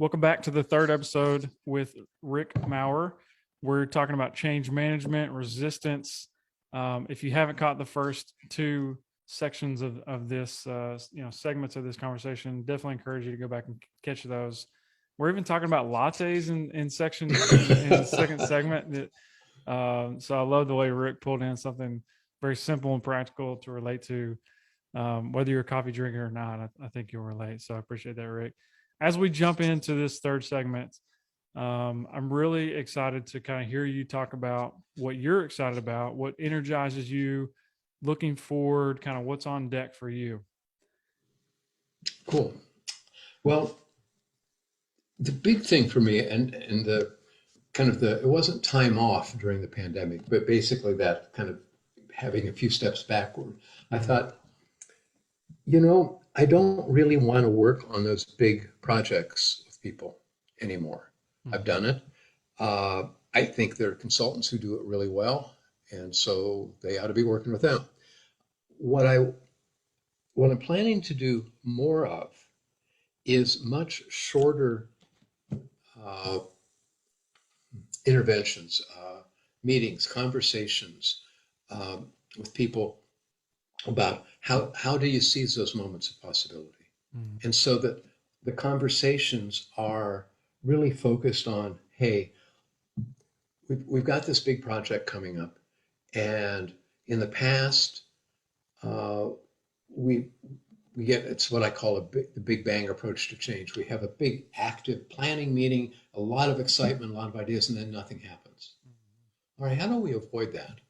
Welcome back to the third episode with Rick Maurer. We're talking about change management, resistance. If you haven't caught the first two sections of this, segments of this conversation, definitely encourage you to go back and catch those. We're even talking about lattes in section in the second segment. So I love the way Rick pulled in something very simple and practical to relate to, whether you're a coffee drinker or not. I think you'll relate. So I appreciate that, Rick. As we jump into this third segment, I'm really excited to kind of hear you talk about what you're excited about, what energizes you, looking forward, kind of what's on deck for you. Cool. Well, the big thing for me and the it wasn't time off during the pandemic, but basically that kind of having a few steps backward. I thought, I don't really want to work on those big projects with people anymore. I've done it. I think there are consultants who do it really well, and so they ought to be working with them. What I'm planning to do more of is much shorter interventions, meetings, conversations with people about how do you seize those moments of possibility, and so that the conversations are really focused on, hey, we've got this big project coming up, and in the past we get, it's what I call the big bang approach to change. We have a big active planning meeting, a lot of excitement, a lot of ideas, and then nothing happens. All right, how do we avoid that?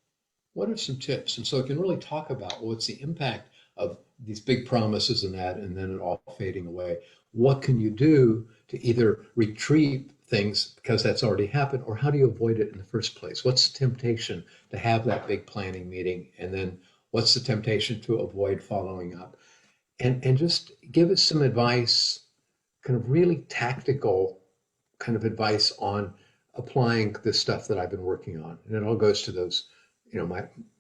What are some tips? And so it can really talk about what's the impact of these big promises and that, and then it all fading away. What can you do to either retreat things because that's already happened, or how do you avoid it in the first place? What's the temptation to have that big planning meeting, and then what's the temptation to avoid following up? And just give us some advice, kind of really tactical kind of advice on applying the stuff that I've been working on. And it all goes to those,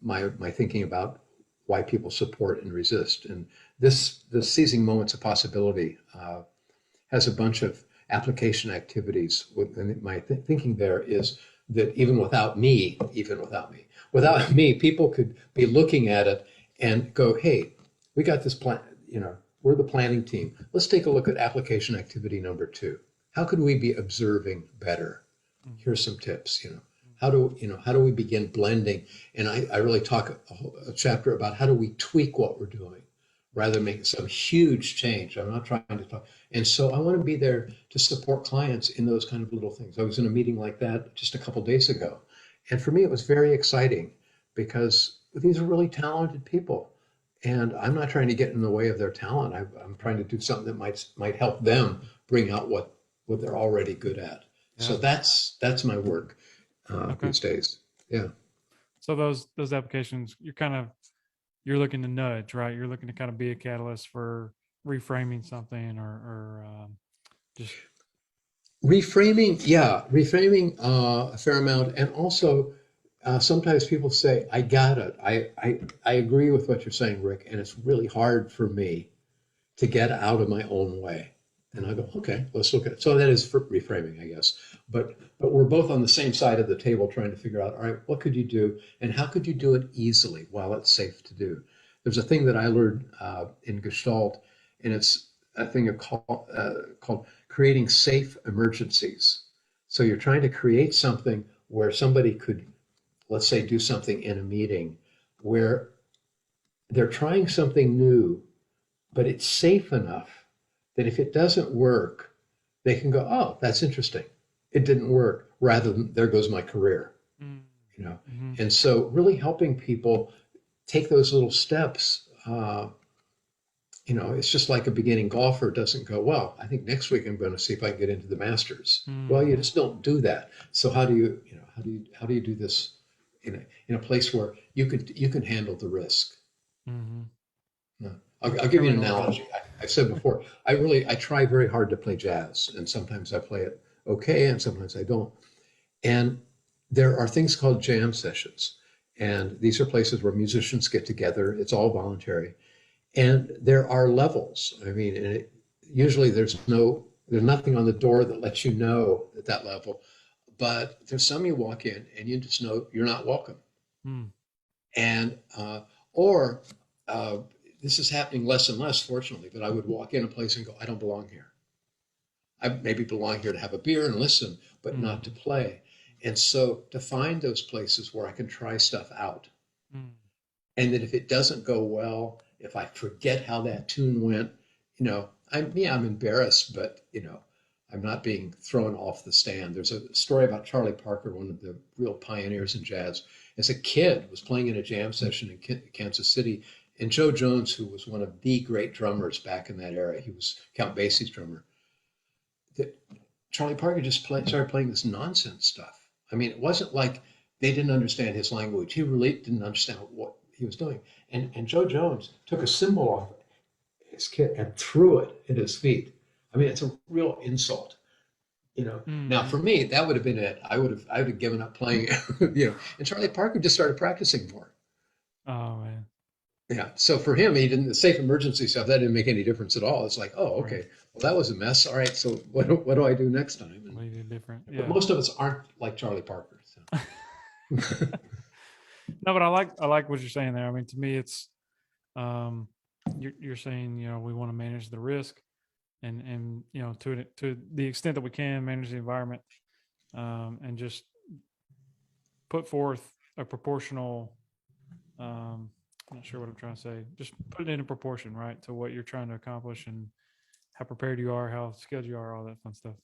my thinking about why people support and resist. And the seizing moments of possibility has a bunch of application activities. And my thinking there is that even without me, people could be looking at it and go, hey, we got this plan, we're the planning team. Let's take a look at application activity number 2. How could we be observing better? Here's some tips, how do we begin blending? And I really talk a chapter about how do we tweak what we're doing rather than making some huge change. I'm not trying to talk. And so I want to be there to support clients in those kind of little things. I was in a meeting like that just a couple of days ago. And for me, it was very exciting because these are really talented people. And I'm not trying to get in the way of their talent. I'm trying to do something that might help them bring out what they're already good at. Yeah. So that's my work these days. Yeah. So those applications, you're looking to nudge, right? You're looking to kind of be a catalyst for reframing something or just reframing. Yeah, reframing a fair amount, and also. Sometimes people say, I got it. I agree with what you're saying, Rick, and it's really hard for me to get out of my own way. And I go, okay, let's look at it. So that is for reframing, I guess. But we're both on the same side of the table trying to figure out, all right, what could you do? And how could you do it easily while it's safe to do? There's a thing that I learned in Gestalt, and it's a thing called creating safe emergencies. So you're trying to create something where somebody could, let's say, do something in a meeting where they're trying something new, but it's safe enough that if it doesn't work, they can go, oh, that's interesting. It didn't work, rather than there goes my career, Mm-hmm. And so really helping people take those little steps. It's just like a beginning golfer doesn't go, well, I think next week I'm going to see if I can get into the Masters. Well, you just don't do that. So how do you do this in a place where you can handle the risk? Mm-hmm. I'll give you an analogy. I've said before, I try very hard to play jazz, and sometimes I play it okay, and sometimes I don't. And there are things called jam sessions, and these are places where musicians get together. It's all voluntary, and there are levels. I mean, usually there's no There's nothing on the door that lets you know at that level. But there's some you walk in and you just know you're not welcome. Mm. And or this is happening less and less, fortunately. But I would walk in a place and go, I don't belong here. I maybe belong here to have a beer and listen, but Mm. not to play. And so to find those places where I can try stuff out, Mm. and that if it doesn't go well, if I forget how that tune went, I'm embarrassed, but I'm not being thrown off the stand. There's a story about Charlie Parker, one of the real pioneers in jazz. As a kid, was playing in a jam session in Kansas City, and Joe Jones, who was one of the great drummers back in that era, he was Count Basie's drummer. That Charlie Parker just started playing this nonsense stuff. I mean, it wasn't like they didn't understand his language. He really didn't understand what he was doing. And Joe Jones took a cymbal off his kit and threw it at his feet. I mean, it's a real insult. Now Mm. for me, that would have been it. I would have given up playing. And Charlie Parker just started practicing more. Oh man. Yeah. So for him, he didn't the safe emergency stuff. That didn't make any difference at all. It's like, oh, Right. okay, well that was a mess. All right, so what do I do next time? What do you do different? But Yeah. most of us aren't like Charlie Parker. So. No, but I like what you're saying there. I mean, to me, it's um, you're saying we want to manage the risk and to the extent that we can manage the environment, and just put forth a proportional. I'm not sure what I'm trying to say. Just put it in a proportion, right, to what you're trying to accomplish and how prepared you are, how skilled you are, all that fun stuff.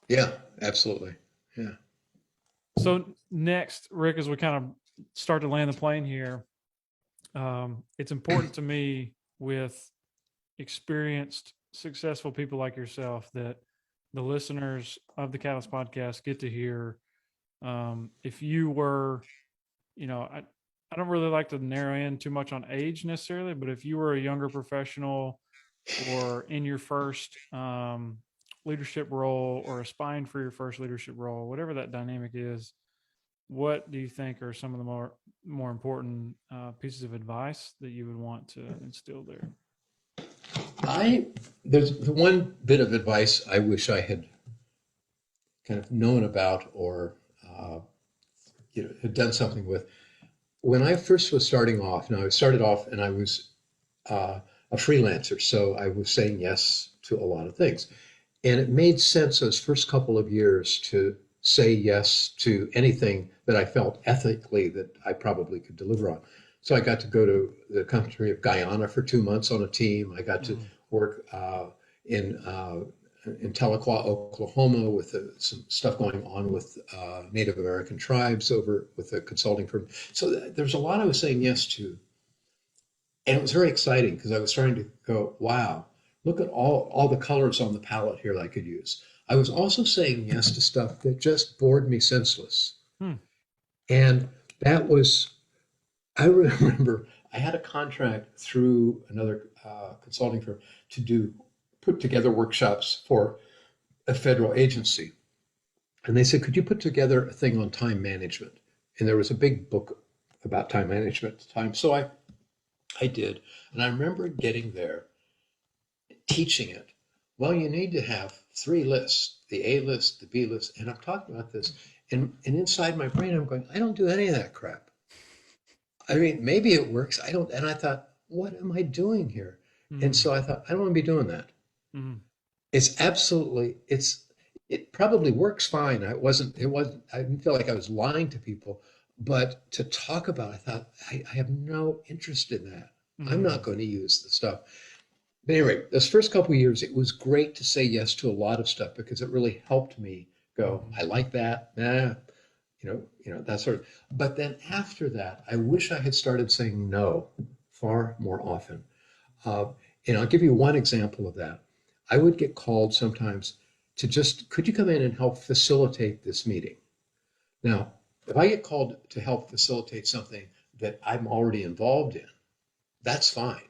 Yeah, absolutely. Yeah. So next, Rick, as we kind of start to land the plane here, it's important to me with experienced, successful people like yourself that the listeners of the Catalyst podcast get to hear. If you were, I don't really like to narrow in too much on age necessarily, but if you were a younger professional or in your first leadership role or aspiring for your first leadership role, whatever that dynamic is, what do you think are some of the more important pieces of advice that you would want to instill there? I there's the one bit of advice I wish I had kind of known about or had done something with. When I first was starting off, now I started off and I was a freelancer, so I was saying yes to a lot of things. And it made sense those first couple of years to say yes to anything that I felt ethically that I probably could deliver on. So I got to go to the country of Guyana for 2 months on a team. I got to Mm. work in Tahlequah, Oklahoma, with some stuff going on with Native American tribes over with a consulting firm. So there's a lot I was saying yes to, and it was very exciting because I was starting to go, wow, look at all the colors on the palette here that I could use. I was also saying yes to stuff that just bored me senseless. Hmm. And that was, I remember I had a contract through another consulting firm to put together workshops for a federal agency. And they said, could you put together a thing on time management? And there was a big book about time management at the time. So I did. And I remember getting there, teaching it. Well, you need to have 3 lists, the A list, the B list. And I'm talking about this. And inside my brain, I'm going, I don't do any of that crap. I mean, maybe it works. I don't. And I thought, what am I doing here? And Mm. so I thought, I don't want to be doing that. Mm. It probably works fine. I didn't feel like I was lying to people, but to talk about it, I thought, I have no interest in that. I'm Mm. not going to use the stuff. But anyway, those first couple of years, it was great to say yes to a lot of stuff because it really helped me go, Mm. I like that. Nah, that sort of. But then after that, I wish I had started saying no far more often. Uh, and I'll give you one example of that. I would get called sometimes to just, could you come in and help facilitate this meeting? Now, if I get called to help facilitate something that I'm already involved in, that's fine.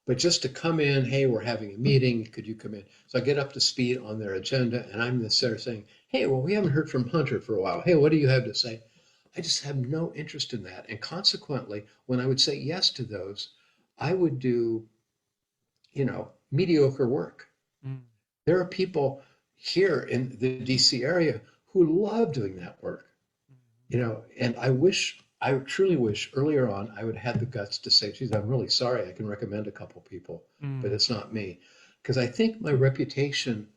But just to come in, hey, we're having a meeting, could you come in? So I get up to speed on their agenda and I'm there saying, hey, well, we haven't heard from Hunter for a while. Hey, what do you have to say? I just have no interest in that. And consequently, when I would say yes to those, I would do mediocre work. Mm. There are people here in the DC area who love doing that work, and I truly wish earlier on I would have had the guts to say, geez, I'm really sorry. I can recommend a couple people, but Mm, it's not me. Because I think my reputation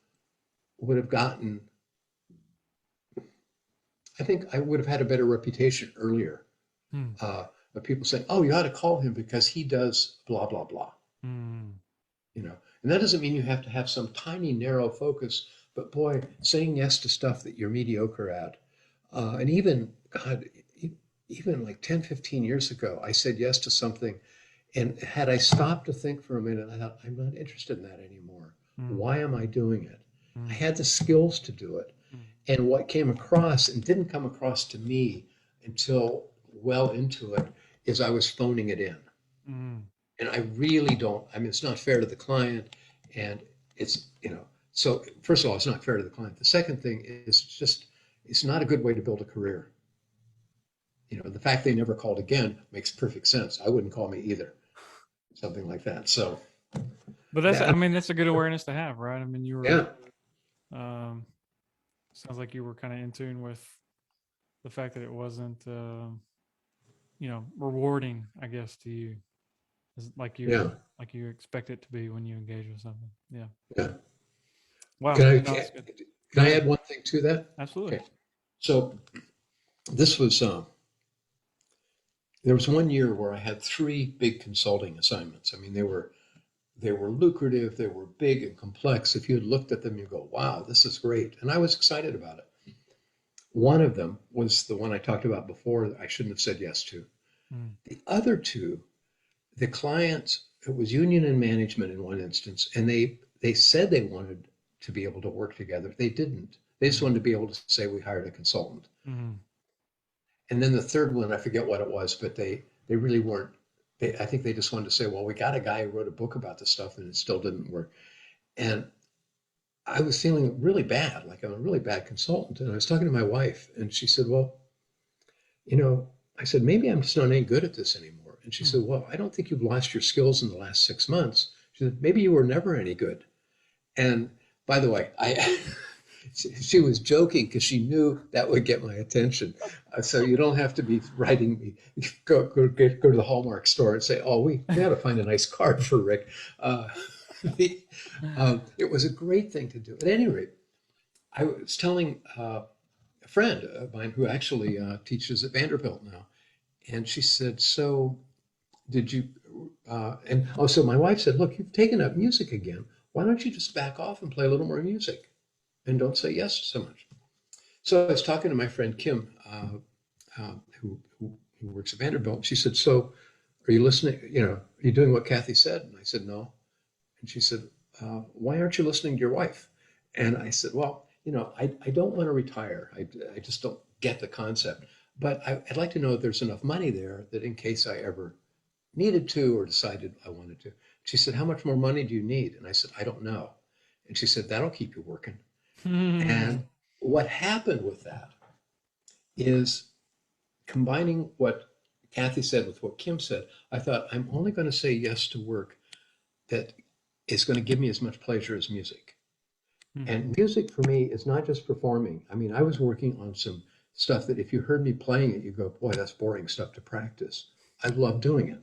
would have gotten, I think I would have had a better reputation earlier mm, of people saying, oh, you ought to call him because he does blah, blah, blah. mm, And that doesn't mean you have to have some tiny, narrow focus, but boy, saying yes to stuff that you're mediocre at. And even, God, even like 10, 15 years ago, I said yes to something. And had I stopped to think for a minute, I thought, I'm not interested in that anymore. mm, Why am I doing it? I mm, had the skills to do it. mm, And what came across and didn't come across to me until well into it is I was phoning it in. mm. And I really don't, I mean, it's not fair to the client. And it's, so first of all, it's not fair to the client. The second thing is just, it's not a good way to build a career. The fact they never called again makes perfect sense. I wouldn't call me either, something like that. So But I that, mean, that's a good awareness to have, right? I mean, you were, yeah, um, sounds like you were kind of in tune with the fact that it wasn't, rewarding, I guess, to you, like yeah, like you expect it to be when you engage with something. Yeah. yeah. Wow. Can I, No, that's good. can Go I ahead. add one thing to that? Absolutely. Okay. So this was, there was one year where I had three big consulting assignments. I mean, they were lucrative, they were big and complex. If you had looked at them, you go, wow, this is great. And I was excited about it. One of them was the one I talked about before that I shouldn't have said yes to. Mm, The other two, the clients, it was union and management in one instance, and they said they wanted to be able to work together. They didn't. They just mm, wanted to be able to say we hired a consultant. mm, And then the third one, I forget what it was, but they really weren't. I think they just wanted to say, well, we got a guy who wrote a book about this stuff, and it still didn't work. And I was feeling really bad, like I'm a really bad consultant. And I was talking to my wife, and she said, well, I said, maybe I'm just not any good at this anymore. And she mm. said, well, I don't think you've lost your skills in the last 6 months. She said, maybe you were never any good. And by the way, she was joking because she knew that would get my attention. So you don't have to be writing me, go to the Hallmark store and say, oh, we got to find a nice card for Rick. Uh, it was a great thing to do. At any rate, I was telling a friend of mine who actually teaches at Vanderbilt now, and she said, "So did you?" And also, my wife said, "Look, you've taken up music again. Why don't you just back off and play a little more music, and don't say yes so much?" So I was talking to my friend Kim, who works at Vanderbilt. She said, "So, are you listening? Are you doing what Kathy said?" And I said, "No." And she said, "Why aren't you listening to your wife?" And I said, "Well, I don't want to retire. I just don't get the concept. But I'd like to know if there's enough money there that in case I ever needed to or decided I wanted to." She said, "How much more money do you need?" And I said, "I don't know." And she said, "That'll keep you working." And what happened with that is combining what Kathy said with what Kim said, I thought, I'm only going to say yes to work that is going to give me as much pleasure as music. Mm, And music for me is not just performing. I mean, I was working on some stuff that if you heard me playing it, you go, boy, that's boring stuff to practice. I love doing it.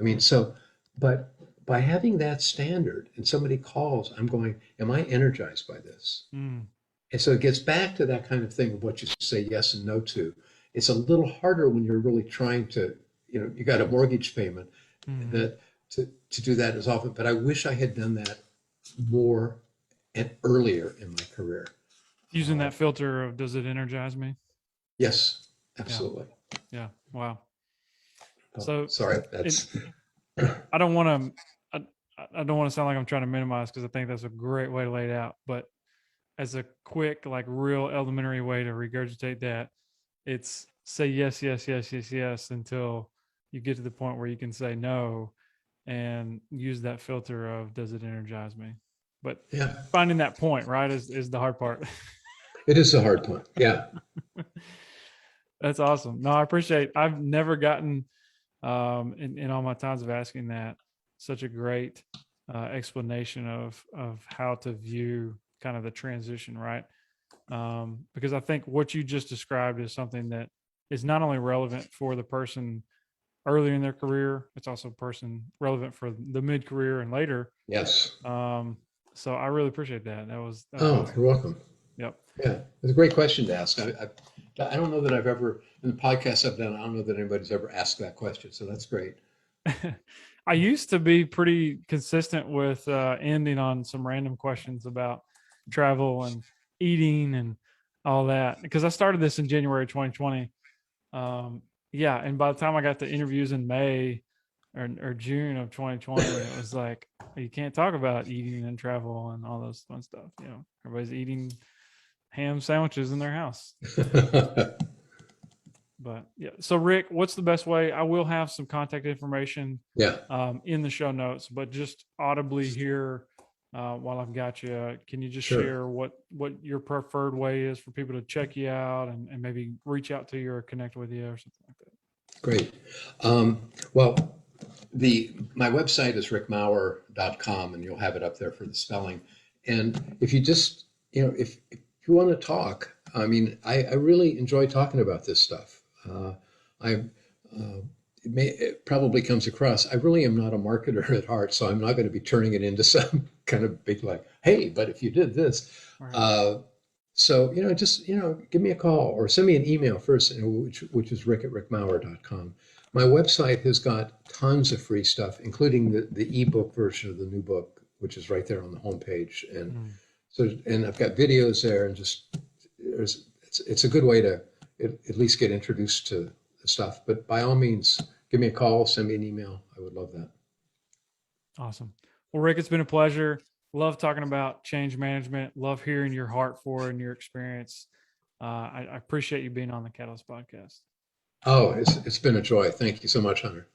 I mean, so, but by having that standard and somebody calls, I'm going, am I energized by this? mm, And so it gets back to that kind of thing of what you say yes and no to. It's a little harder when you're really trying to, you got a mortgage payment mm. that to do that as often. But I wish I had done that more and earlier in my career. Using Uh, that filter of does it energize me? yes, Yeah. absolutely. Yeah. Wow. Oh, So sorry, it, that's I don't want to, I don't want to sound like I'm trying to minimize because I think that's a great way to lay it out. But as a quick, like real elementary way to regurgitate that, it's say yes, yes, yes, yes, yes until you get to the point where you can say no and use that filter of does it energize me? But yeah. finding that point, right, is the hard part. It is a hard point. Yeah, That's awesome. No, I appreciate. I've never gotten in all my times of asking that such a great explanation of how to view kind of the transition, right? Because I think what you just described is something that is not only relevant for the person early in their career, it's also relevant for the mid career and later. Yes. So I really appreciate that. That was Oh, awesome. you're welcome. Yep. Yeah, it's a great question to ask. I don't know that I've ever, in the podcasts I've done, I don't know that anybody's ever asked that question. So that's great. I used to be pretty consistent with ending on some random questions about travel and eating and all that because I started this in January 2020. Yeah, and by the time I got to interviews in May or June of 2020, it was like you can't talk about eating and travel and all those fun stuff. You know, everybody's eating ham sandwiches in their house. But yeah, so Rick, what's the best way? I will have some contact information Yeah, in the show notes, but just audibly here while I've got you, can you just sure. share what your preferred way is for people to check you out and maybe reach out to you or connect with you or something like that? Great. Well, my website is rickmaurer.com, and you'll have it up there for the spelling. And if you just, if you want to talk, I mean, I really enjoy talking about this stuff. It probably comes across. I really am not a marketer at heart, so I'm not going to be turning it into some kind of big like, hey, but if you did this. Right. So, just, give me a call or send me an email first, which is rick@rickmaurer.com. My website has got tons of free stuff, including the ebook version of the new book, which is right there on the homepage. And and I've got videos there, and it's a good way to at least get introduced to the stuff. But by all means, give me a call, send me an email. I would love that. Awesome. Well, Rick, it's been a pleasure. Love talking about change management. Love hearing your heart for it and your experience. I appreciate you being on the Catalyst podcast. Oh, it's been a joy. Thank you so much, Hunter.